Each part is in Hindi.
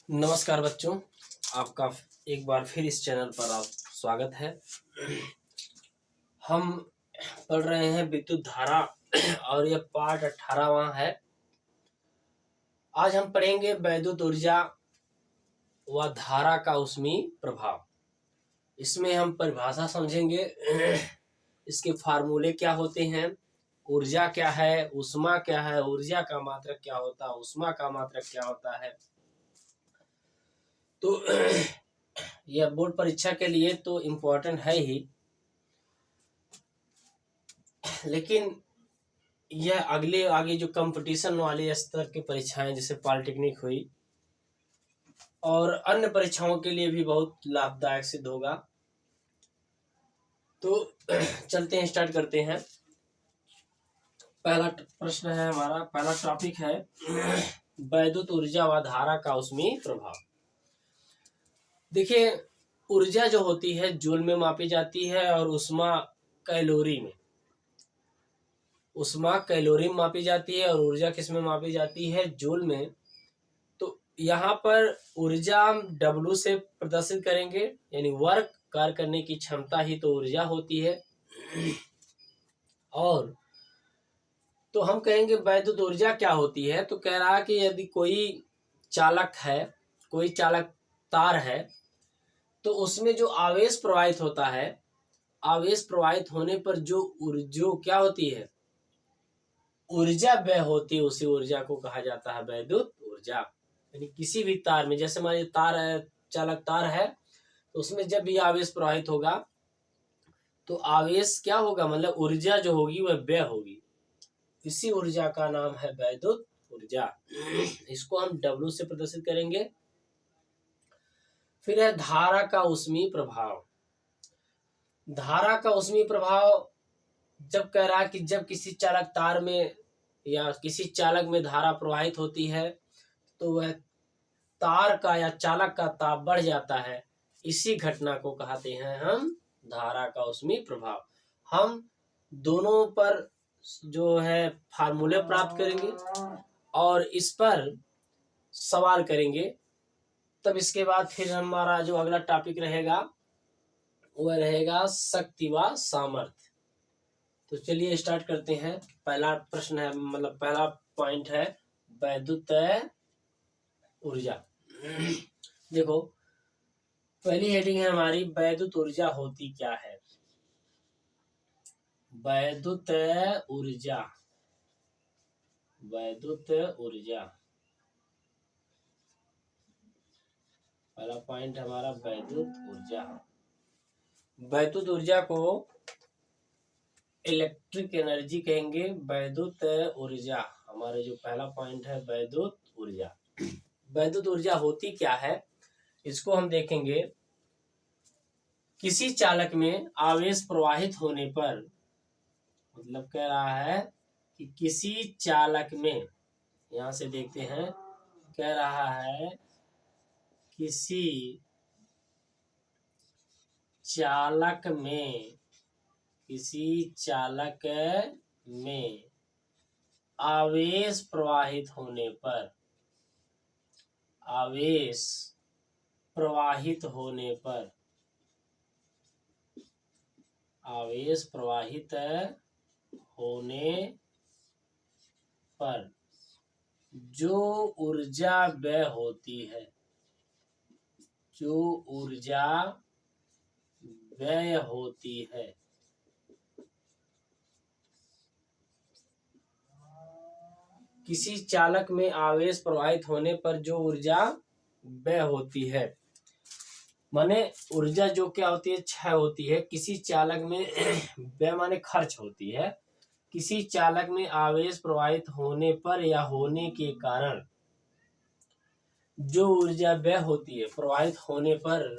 नमस्कार बच्चों, आपका एक बार फिर इस चैनल पर आप स्वागत है। हम पढ़ रहे हैं विद्युत धारा और यह पाठ 18वां है। आज हम पढ़ेंगे वैद्युत ऊर्जा व धारा का ऊष्मीय प्रभाव। इसमें हम परिभाषा समझेंगे, इसके फार्मूले क्या होते हैं, ऊर्जा क्या है, ऊष्मा क्या है, ऊर्जा का मात्रक क्या होता है, ऊष्मा का मात्रक क्या होता है। तो यह बोर्ड परीक्षा के लिए तो इम्पोर्टेंट है ही, लेकिन यह आगे जो कंपटीशन वाले स्तर की परीक्षाएं जैसे पॉलिटेक्निक हुई और अन्य परीक्षाओं के लिए भी बहुत लाभदायक सिद्ध होगा। तो चलते हैं, स्टार्ट करते हैं। पहला प्रश्न है हमारा, पहला टॉपिक है वैद्युत ऊर्जा व धारा का ऊष्मीय प्रभाव। देखिए, ऊर्जा जो होती है जूल में मापी जाती है और ऊष्मा कैलोरी में। ऊष्मा कैलोरी में मापी जाती है और ऊर्जा किस में मापी जाती है, जूल में। तो यहाँ पर ऊर्जा हम W से प्रदर्शित करेंगे, यानी वर्क कार्य करने की क्षमता ही तो ऊर्जा होती है। और तो हम कहेंगे वैद्युत ऊर्जा क्या होती है, तो कह रहा है कि यदि कोई चालक है, कोई चालक तार है, तो उसमें जो आवेश प्रवाहित होता है, आवेश प्रवाहित होने पर जो क्या होती है, ऊर्जा व्यय होती है, उसी ऊर्जा को कहा जाता है वैद्युत ऊर्जा। यानी किसी भी तार में, जैसे मान लीजिए तार है, चालक तार है, तो उसमें जब भी आवेश प्रवाहित होगा तो आवेश क्या होगा, मतलब ऊर्जा जो होगी वह व्यय होगी। इसी ऊर्जा का नाम है वैद्युत ऊर्जा। इसको हम W से प्रदर्शित करेंगे। फिर है धारा का ऊष्मीय प्रभाव। धारा का ऊष्मीय प्रभाव जब कह रहा है कि जब किसी चालक तार में या किसी चालक में धारा प्रवाहित होती है तो वह तार का या चालक का ताप बढ़ जाता है। इसी घटना को कहते हैं हम धारा का ऊष्मीय प्रभाव। हम दोनों पर जो है फार्मूले प्राप्त करेंगे और इस पर सवाल करेंगे। तब इसके बाद फिर हमारा जो अगला टॉपिक रहेगा वह रहेगा शक्ति व सामर्थ्य। तो चलिए स्टार्ट करते हैं। पहला प्रश्न है, मतलब पहला पॉइंट है वैद्युत ऊर्जा। देखो, पहली हेडिंग है हमारी वैद्युत ऊर्जा होती क्या है। वैद्युत ऊर्जा, वैद्युत ऊर्जा, पहला पॉइंट हमारा वैद्युत ऊर्जा। वैद्युत ऊर्जा को इलेक्ट्रिक एनर्जी कहेंगे। वैद्युत ऊर्जा हमारा जो पहला पॉइंट है वैद्युत ऊर्जा। वैद्युत ऊर्जा होती क्या है, इसको हम देखेंगे। किसी चालक में आवेश प्रवाहित होने पर, मतलब कह रहा है कि किसी चालक में, यहां से देखते हैं, कह रहा है किसी चालक में, किसी चालक में आवेश प्रवाहित होने पर, आवेश प्रवाहित होने पर, आवेश प्रवाहित होने पर जो ऊर्जा व्यय होती है, जो ऊर्जा व्यय होती है, किसी चालक में आवेश प्रवाहित होने पर जो ऊर्जा व्यय होती है, माने ऊर्जा जो क्या होती है, क्षय होती है। किसी चालक में व्यय माने खर्च होती है। किसी चालक में आवेश प्रवाहित होने पर या होने के कारण जो ऊर्जा व्यय होती है, प्रवाहित होने पर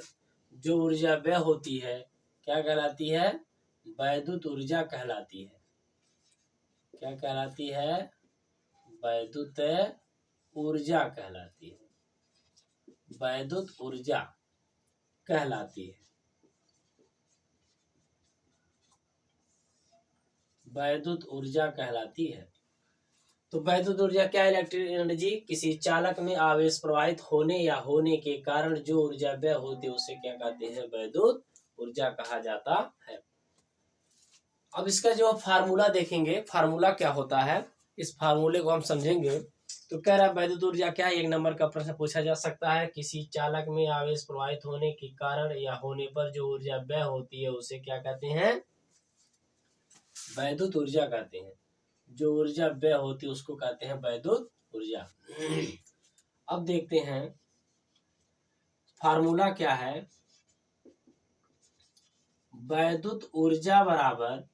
जो ऊर्जा व्यय होती है, क्या कहलाती है, वैद्युत ऊर्जा कहलाती है। क्या कहलाती है, वैद्युत ऊर्जा कहलाती है, वैद्युत ऊर्जा कहलाती है, वैद्युत ऊर्जा कहलाती है। तो वैद्युत ऊर्जा क्या है? इलेक्ट्रिक एनर्जी, किसी चालक में आवेश प्रवाहित होने या होने के कारण जो ऊर्जा व्यय होती है उसे क्या कहते हैं? वैद्युत ऊर्जा कहा जाता है। अब इसका जो फार्मूला देखेंगे, फार्मूला क्या होता है, इस फार्मूले को हम समझेंगे। तो कह रहा है वैद्युत ऊर्जा क्या है? 1 नंबर का प्रश्न पूछा जा सकता है, किसी चालक में आवेश प्रवाहित होने के कारण या होने पर जो ऊर्जा व्यय होती है उसे क्या कहते हैं? वैद्युत ऊर्जा कहते हैं। जो ऊर्जा व्यय होती है उसको कहते हैं वैद्युत ऊर्जा। अब देखते हैं फार्मूला क्या है। वैद्युत ऊर्जा बराबर,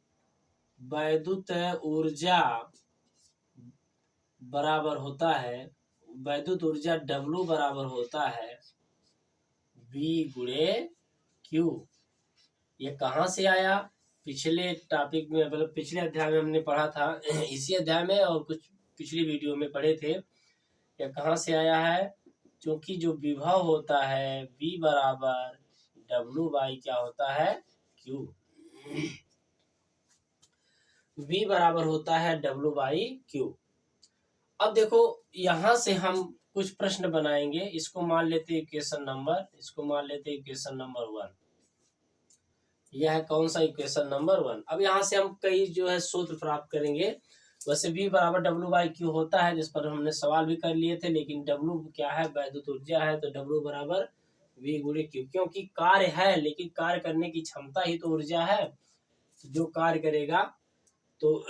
वैद्युत ऊर्जा बराबर होता है, वैद्युत ऊर्जा W बराबर होता है V गुणे Q। ये कहाँ से आया? पिछले टॉपिक में, मतलब पिछले अध्याय में हमने पढ़ा था, इसी अध्याय में और कुछ पिछली वीडियो में पढ़े थे। ये कहाँ से आया है? क्योंकि जो विभव होता है V बराबर W बाई क्या होता है? Q। V बराबर होता है W बाई Q। अब देखो यहां से हम कुछ प्रश्न बनाएंगे। इसको मान लेते हैं इक्वेशन नंबर, इसको मान लेते हैं इक्वेशन नंबर 1। यह है कौन सा? Equation number 1। अब यहाँ से हम कई जो है सूत्र प्राप्त करेंगे। वैसे V बराबर W बाई Q होता है, जिस पर हमने सवाल भी कर लिए थे, लेकिन W क्या है? वैद्युत ऊर्जा है, तो W बराबर V गुणे Q। क्योंकि कार्य है, लेकिन कार्य करने की क्षमता ही तो ऊर्जा है। जो कार्य करेगा तो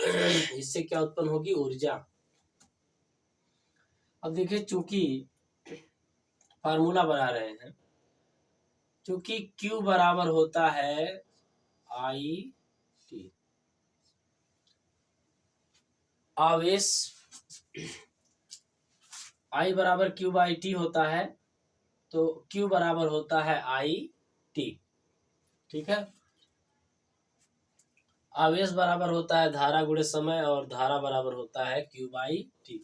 इससे क्या उत्पन्न होगी? ऊर्जा। अब देखिए, चूंकि फार्मूला बना रहे हैं, चूंकि Q बराबर होता है I T, आवेश I बराबर Q बाई T होता है, तो Q बराबर होता है I T। ठीक है, आवेश बराबर होता है धारा गुणे समय, और धारा बराबर होता है Q बाई T।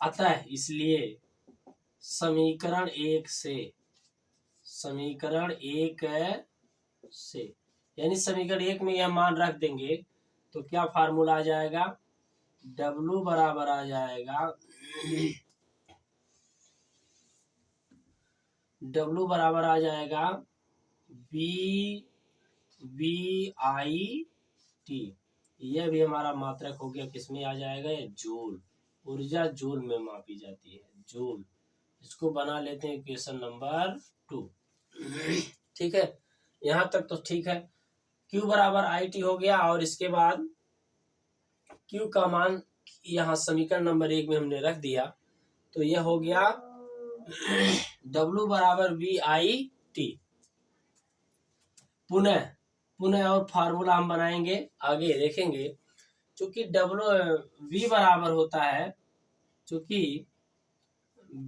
अतः इसलिए समीकरण 1 से, समीकरण 1 से, यानी समीकरण 1 में यह मान रख देंगे तो क्या फार्मूला आ जाएगा? W बराबर आ जाएगा, W बराबर आ जाएगा VI T। यह भी हमारा मात्रक हो गया, किसमें आ जाएगा? ये जूल। ऊर्जा जूल में मापी जाती है, जूल। इसको बना लेते हैं इक्वेशन नंबर 2। ठीक है, यहाँ तक तो ठीक है। Q बराबर IT हो गया, और इसके बाद Q का मान यहाँ समीकरण नंबर 1 में हमने रख दिया, तो यह हो गया W बराबर VI T। पुनः और फार्मूला हम बनाएंगे, आगे देखेंगे। चूंकि V बराबर होता है, चूंकि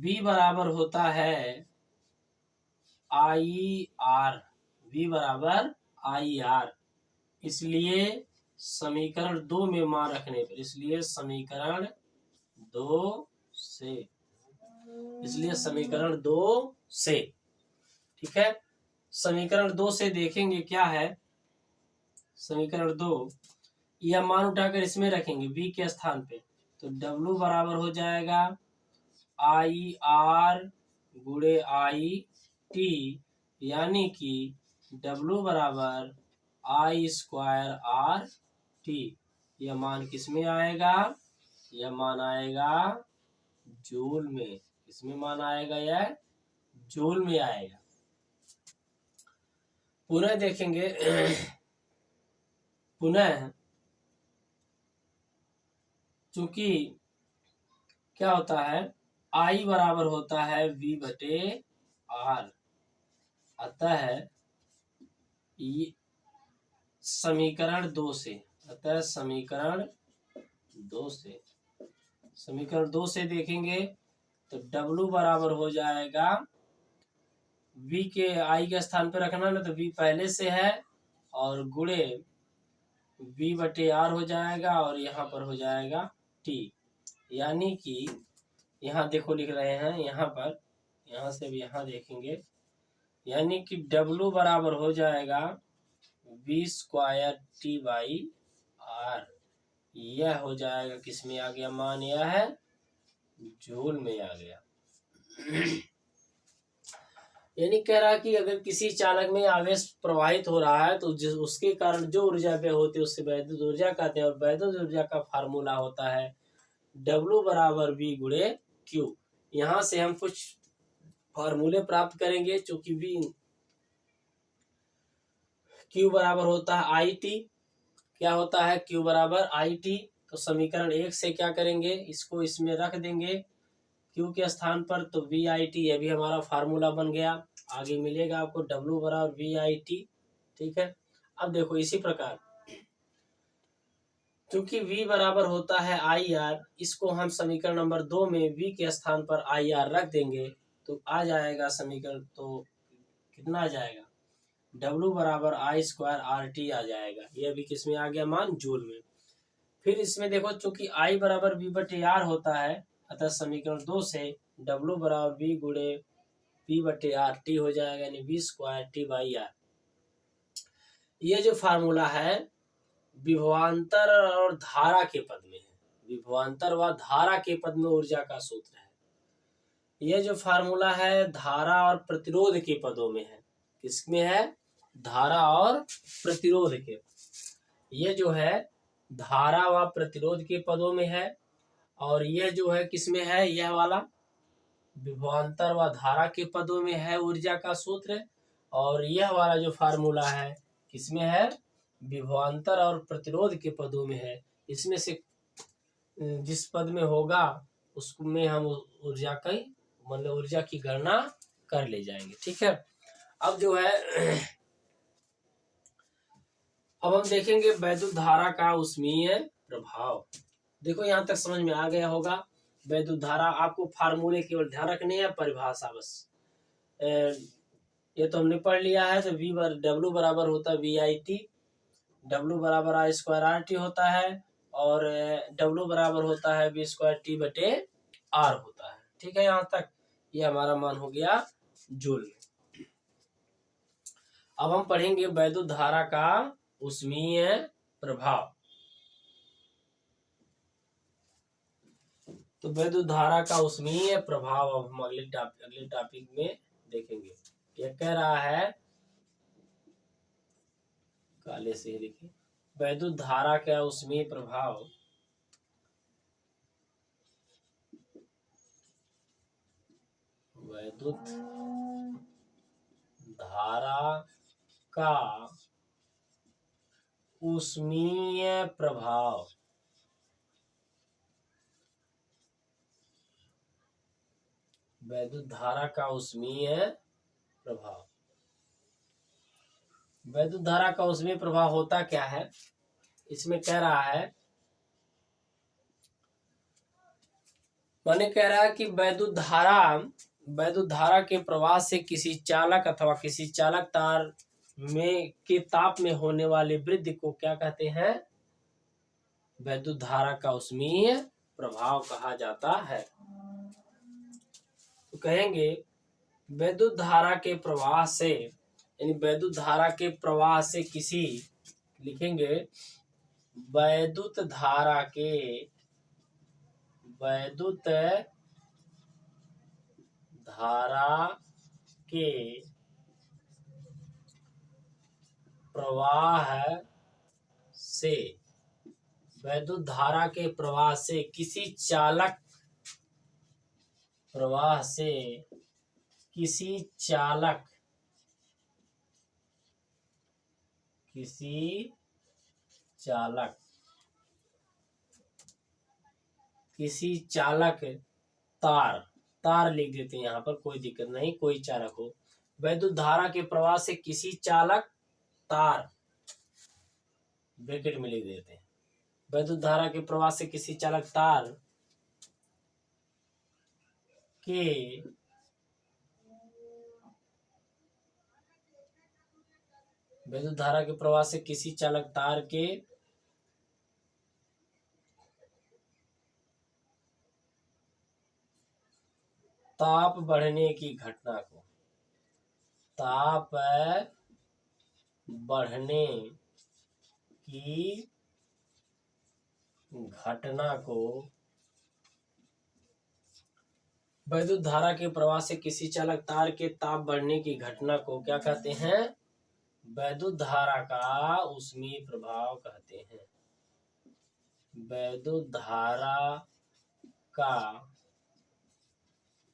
V बराबर होता है IR, V बराबर IR, इसलिए समीकरण 2 में मान रखने पर, इसलिए समीकरण 2 से, इसलिए समीकरण 2 से, ठीक है, समीकरण 2 से देखेंगे क्या है। समीकरण 2, यह मान उठाकर इसमें रखेंगे V के स्थान पे, तो W बराबर हो जाएगा IR गुणे IT, यानी कि W बराबर I स्क्वायर RT। यह मान किस में आएगा? यह मान आएगा जूल में। किसमें मान आएगा? यह जूल में आएगा। पुनः देखेंगे, पुनः चूंकि क्या होता है, I बराबर होता है V बटे R, अतः समीकरण 2 से, अतः समीकरण 2 से, समीकरण 2 से देखेंगे तो W बराबर हो जाएगा, V के I के स्थान पर रखना ना, तो V पहले से है, और गुणे V बटे R हो जाएगा, और यहाँ पर हो जाएगा T। यानी कि यहाँ देखो लिख रहे हैं, यहाँ पर, यहाँ से भी यहाँ देखेंगे, यानी कि W बराबर हो जाएगा V square T by R। यह हो जाएगा, किस में आ गया मान, यह है जूल में आ गया। यानी कह रहा कि अगर किसी चालक में आवेश प्रवाहित हो रहा है तो उसके कारण जो ऊर्जा व्यय होती है उससे वैद्युत ऊर्जा कहते हैं, और वैद्युत ऊर्जा का फार्मूला होता है W बराबर V गुणे Q। यहाँ से हम कुछ फार्मूले प्राप्त करेंगे, चूंकि Q बराबर होता है IT। क्या होता है Q बराबर IT? तो समीकरण 1 से क्या करेंगे, इसको इसमें रख देंगे Q के स्थान पर, तो VIT ये भी हमारा फार्मूला बन गया। आगे मिलेगा आपको W बराबर VIT। ठीक है, अब देखो इसी प्रकार क्योंकि V बराबर होता है IR, इसको हम समीकरण नंबर 2 में V के स्थान पर IR रख देंगे तो आ जाएगा समीकरण, तो कितना आ जाएगा, W बराबर I स्क्वायर RT आ जाएगा। यह भी किस में आ गया मान, जूल में। फिर इसमें देखो चूंकि I बराबर V बटे R होता है, अतः समीकरण 2 से W बराबर V गुणे P बटे आर टी हो जाएगा, यानी V square T by R। ये जो फार्मूला है विभवांतर और धारा के पद में है, विभवांतर व धारा के पद में ऊर्जा का सूत्र है। यह जो फार्मूला है धारा और प्रतिरोध के पदों में है। किसमें है, धारा और प्रतिरोध के। यह जो है धारा व प्रतिरोध के पदों में है, और यह जो है किसमें है, यह वाला विभवांतर व धारा के पदों में है ऊर्जा का सूत्र। और यह वाला जो फार्मूला है किसमें है, विभवांतर और प्रतिरोध के पदों में है। इसमें से जिस पद में होगा उसमें हम ऊर्जा की मतलब ऊर्जा की गणना कर ले जाएंगे। ठीक है, अब जो है अब हम देखेंगे वैद्युत धारा का उष्मीय प्रभाव। देखो यहाँ तक समझ में आ गया होगा। वैद्युत धारा आपको फार्मूले केवल ध्यान रखने हैं, परिभाषा बस ये तो हमने पढ़ लिया है। तो W बराबर होता है VIT, W बराबर I स्क्वायर RT होता है, और W बराबर होता है V स्क्वायर T बटे R होता है। ठीक है, यहाँ तक ये हमारा मान हो गया जूल में। अब हम पढ़ेंगे वैद्युत धारा का उष्मीय प्रभाव। तो वैद्युत धारा का उष्मीय प्रभाव अब हम अगले टॉपिक में देखेंगे। यह कह रहा है, काले से लिखिए, वैद्युत धारा का उष्मीय प्रभाव वैद्युत धारा का उष्मीय प्रभाव। वैद्युत धारा का उष्मीय प्रभाव। वैद्युत धारा का उष्मीय प्रभाव होता क्या है, इसमें कह रहा है, मैंने कह रहा है कि वैद्युत धारा के प्रवाह से किसी चालक अथवा किसी चालक तार में के ताप में होने वाली वृद्धि को क्या कहते हैं, वैद्युत धारा का उष्मीय प्रभाव कहा जाता है। तो कहेंगे वैद्युत धारा के प्रवाह से, यानी वैद्युत धारा के प्रवाह से किसी, लिखेंगे वैद्युत धारा के प्रवाह से, वैद्युत धारा के प्रवाह से किसी चालक तार लिख देते हैं यहाँ पर, कोई दिक्कत नहीं, कोई चालक हो। वैद्युत धारा के प्रवाह से किसी चालक तार, ब्रैकेट में लिख देते हैं, वैद्युत धारा के प्रवाह से किसी चालक तार के वैद्युत धारा के प्रवाह से किसी चालक तार के ताप बढ़ने की घटना को, ताप बढ़ने की घटना को वैद्युत धारा के प्रवाह से किसी चालक तार के ताप बढ़ने की घटना को क्या कहते हैं? वैद्युत धारा का ऊष्मीय प्रभाव कहते हैं। वैद्युत धारा का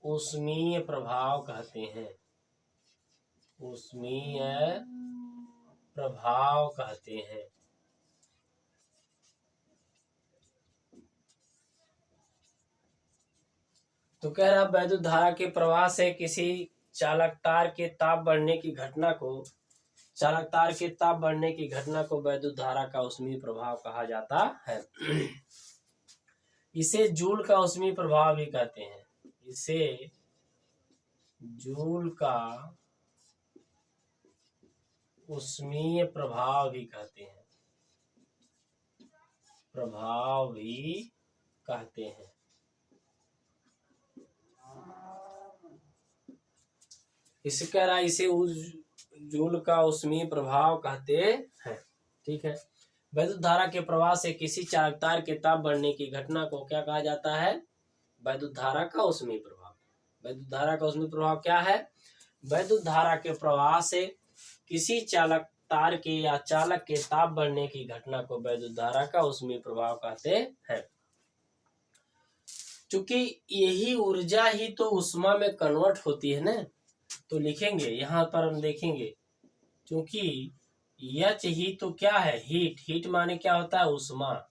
ऊष्मीय प्रभाव कहते हैं। ऊष्मीय प्रभाव कहते हैं। तो कह रहा वैद्युत धारा के प्रवाह से किसी चालक तार के ताप बढ़ने की घटना को वैद्युत धारा का ऊष्मीय प्रभाव कहा जाता है। इसे जूल का ऊष्मीय प्रभाव भी कहते हैं। इसे जूल का ऊष्मीय प्रभाव भी कहते हैं। इसे कह रहा इसे जूल का ऊष्मीय प्रभाव कहते हैं। ठीक है। वैद्युत धारा के प्रवाह से किसी चालक तार के ताप बढ़ने की घटना को क्या कहा जाता है? वैद्युत धारा का ऊष्मीय प्रभाव। वैद्युत धारा का ऊष्मीय प्रभाव क्या है? वैद्युत धारा के प्रवाह से किसी चालक तार के या चालक के ताप बढ़ने की घटना को वैद्युत धारा का ऊष्मीय प्रभाव कहते हैं। चूंकि यही ऊर्जा ही तो ऊष्मा में कन्वर्ट होती है ना, तो लिखेंगे यहाँ पर हम देखेंगे, क्योंकि H ही तो क्या है? हीट माने क्या होता है? ऊष्मा।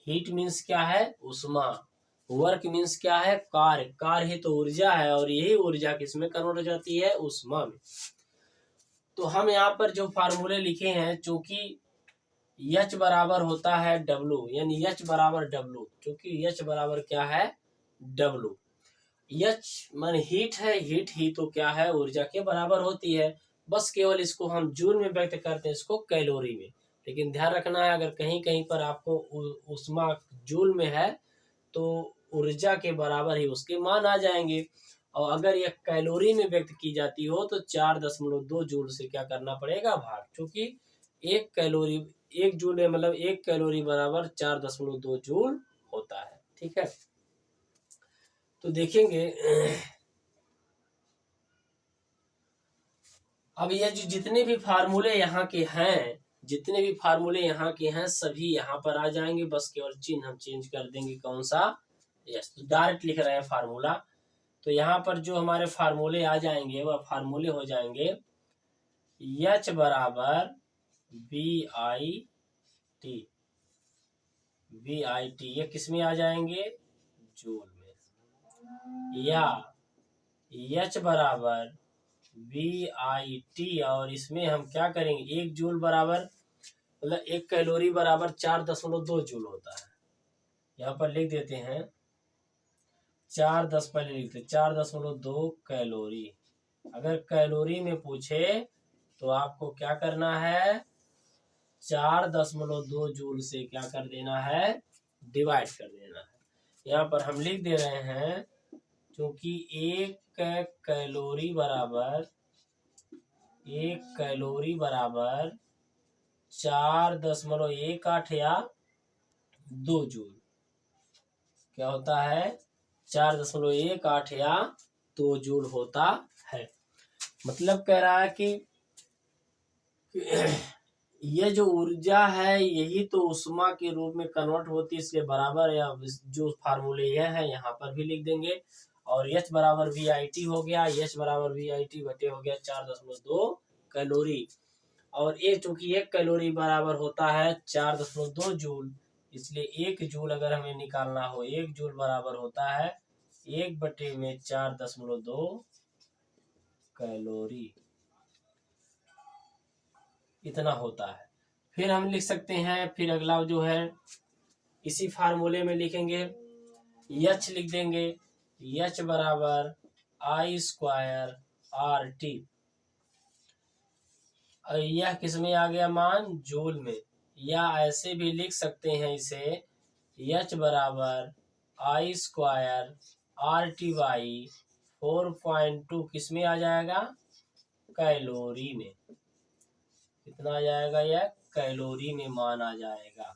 हीट मीन्स क्या है? ऊष्मा। वर्क मीन्स क्या है? कार्य ही तो ऊर्जा है, और यही ऊर्जा किसमें कन्वर्ट हो जाती है? ऊष्मा में। तो हम यहाँ पर जो फार्मूले लिखे हैं, चूंकि H बराबर होता है W, यानी H बराबर W, क्योंकि H बराबर क्या है? W। H मान हीट है, हीट ही तो क्या है? ऊर्जा के बराबर होती है। बस केवल इसको हम जूल में व्यक्त करते हैं, इसको कैलोरी में। लेकिन ध्यान रखना है, अगर कहीं कहीं पर आपको ऊष्मा जूल में है तो ऊर्जा के बराबर ही उसके मान आ जाएंगे, और अगर यह कैलोरी में व्यक्त की जाती हो तो 4.2 जूल से क्या करना पड़ेगा? भाग, क्योंकि एक जूल मतलब 1 कैलोरी बराबर 4.2 जूल होता है। ठीक है। तो देखेंगे अब ये जो जितने भी फार्मूले यहाँ के हैं सभी यहाँ पर आ जाएंगे। बस केवल चिन्ह हम चेंज कर देंगे, कौन सा? यस, तो डायरेक्ट लिख रहे हैं फार्मूला। तो यहाँ पर जो हमारे फार्मूले आ जाएंगे वह फार्मूले हो जाएंगे H बराबर VIT, ये किस में आ जाएंगे? जूल में। या H बराबर VIT, और इसमें हम क्या करेंगे? 1 जूल बराबर मतलब 1 कैलोरी बराबर 4.2 जूल होता है। यहाँ पर लिख देते हैं 4.2 कैलोरी। अगर कैलोरी में पूछे तो आपको क्या करना है? 4.2 जूल से क्या कर देना है? डिवाइड कर देना है। यहाँ पर हम लिख दे रहे हैं, क्योंकि 1 कैलोरी बराबर 4.18 या 2 जूल क्या होता है? 4.18 या 2 जूल होता है। मतलब कह रहा है कि ये जो ऊर्जा है यही तो ऊष्मा के रूप में कन्वर्ट होती है, इसलिए बराबर, या जो फार्मूले ये है यहाँ पर भी लिख देंगे। और H बराबर VIT हो गया, H बराबर VIT बटे हो गया 4.2 कैलोरी, और ये चूंकि 1 कैलोरी बराबर होता है 4.2 जूल, इसलिए 1 जूल अगर हमें निकालना हो, 1 जूल बराबर होता है 1/4.2 कैलोरी, इतना होता है। फिर हम लिख सकते हैं, फिर अगला जो है इसी फार्मूले में लिखेंगे, H लिख देंगे, H बराबर I² RT, और यह किस में आ गया? मान जूल में। या ऐसे भी लिख सकते हैं इसे, H बराबर I² RT/4.2 किस में आ जाएगा? कैलोरी में। कितना आ जाएगा? यह कैलोरी में मान आ जाएगा।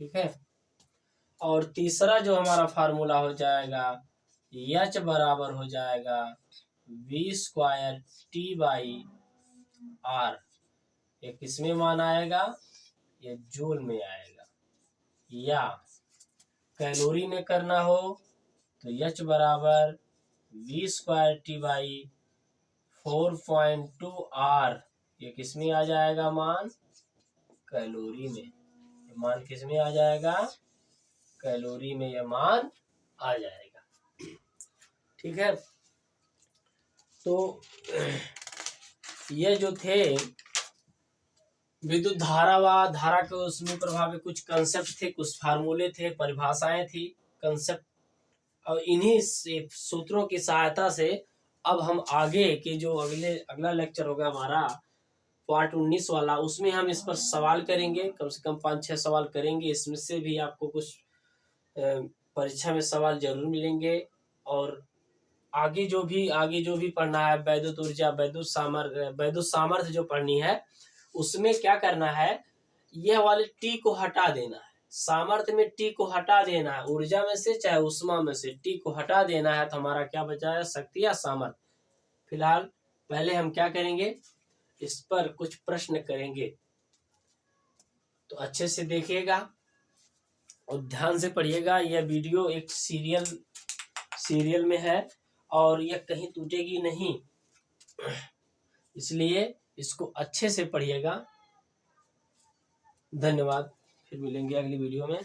ठीक है। और तीसरा जो हमारा फार्मूला हो जाएगा H बराबर हो जाएगा V² T/R। ये किसमें मान आएगा? ये जूल में आएगा। या कैलोरी में करना हो तो H बराबर V² T/4.2R। ये किसमें आ जाएगा मान? कैलोरी में। ये मान किसमें आ जाएगा? कैलोरी में ये मान आ जाएगा। ठीक है, तो ये जो थे विद्युत धारा व धारा के उसमें प्रभाव में कुछ कंसेप्ट थे, कुछ फार्मूले थे, परिभाषाएं थी, कंसेप्ट, और इन्हीं सूत्रों की सहायता से अब हम आगे के जो अगला लेक्चर होगा हमारा पार्ट 19 वाला, उसमें हम इस पर सवाल करेंगे। कम से कम 5-6 सवाल करेंगे। इसमें से भी आपको कुछ परीक्षा में सवाल जरूर मिलेंगे। और आगे जो भी पढ़ना है, वैद्युत ऊर्जा, वैद्युत सामर्थ्य जो पढ़नी है, उसमें क्या करना है, यह वाले टी को हटा देना है। सामर्थ्य में टी को हटा देना है, ऊर्जा में से चाहे उष्मा में से टी को हटा देना है, तो हमारा क्या बचा है? शक्ति या सामर्थ्य। फिलहाल पहले हम क्या करेंगे, इस पर कुछ प्रश्न करेंगे, तो अच्छे से देखिएगा और ध्यान से पढ़िएगा। यह वीडियो एक सीरियल में है और यह कहीं टूटेगी नहीं, इसलिए इसको अच्छे से पढ़िएगा। धन्यवाद, फिर मिलेंगे अगली वीडियो में।